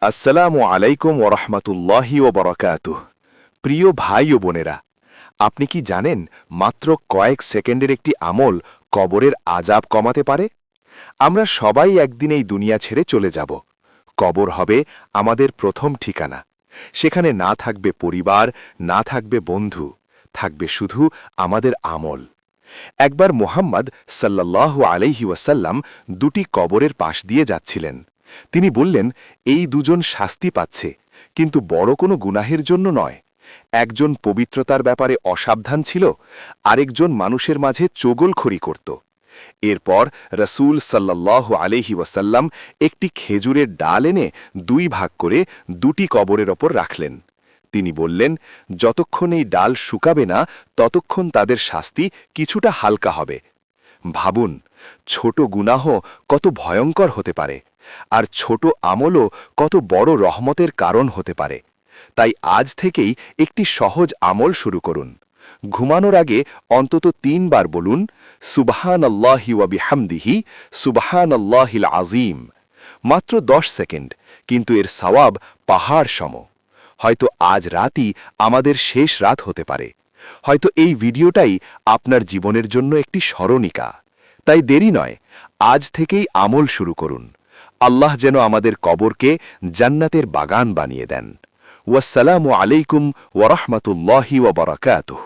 আসসালামু আলাইকুম ওরহমতুল্লাহি ওবরাকাতুহ। প্রিয় ভাই ও বোনেরা, আপনি কি জানেন মাত্র কয়েক সেকেন্ডের একটি আমল কবরের আযাব কমাতে পারে? আমরা সবাই একদিন এই দুনিয়া ছেড়ে চলে যাব। কবর হবে আমাদের প্রথম ঠিকানা। সেখানে না থাকবে পরিবার, না থাকবে বন্ধু, থাকবে শুধু আমাদের আমল। একবার মুহাম্মদ সাল্লাল্লাহু আলাইহি ওয়াসাল্লাম দুটি কবরের পাশ দিয়ে যাচ্ছিলেন। তিনি বললেন, এই দুজন শাস্তি পাচ্ছে, কিন্তু বড় কোনো গুনাহের জন্য নয়। একজন পবিত্রতার ব্যাপারে অসাবধান ছিল, আরেকজন মানুষের মাঝে চগলখড়ি করত। এরপর রসূল সাল্লাল্লাহু আলাইহি ওয়াসাল্লাম একটি খেজুরের ডাল এনে দুই ভাগ করে দুটি কবরের ওপর রাখলেন। তিনি বললেন, যতক্ষণ এই ডাল শুকাবে না ততক্ষণ তাদের শাস্তি কিছুটা হালকা হবে। ভাবুন, ছোট গুনাহ কত ভয়ঙ্কর হতে পারে, আর ছোট আমলও কত বড় রহমতের কারণ হতে পারে। তাই আজ থেকেই একটি সহজ আমল শুরু করুন। ঘুমানোর আগে অন্তত ৩ বার বলুন, সুবহানাল্লাহি ওয়া বিহামদিহি, সুবহানাল্লাহিল আযীম। মাত্র ১০ সেকেন্ড, কিন্তু এর সওয়াব পাহাড় সম। হয়তো আজ রাতই আমাদের শেষ রাত হতে পারে। হয়তো এই ভিডিওটাই আপনার জীবনের জন্য একটি স্মরণিকা। তাই দেরি নয়, আজ থেকেই আমল শুরু করুন। আল্লাহ যেন আমাদের কবরকে জান্নাতের বাগান বানিয়ে দেন। ওয়াসসালামু আলাইকুম ওয়া রাহমাতুল্লাহি ওয়া বারাকাতুহু।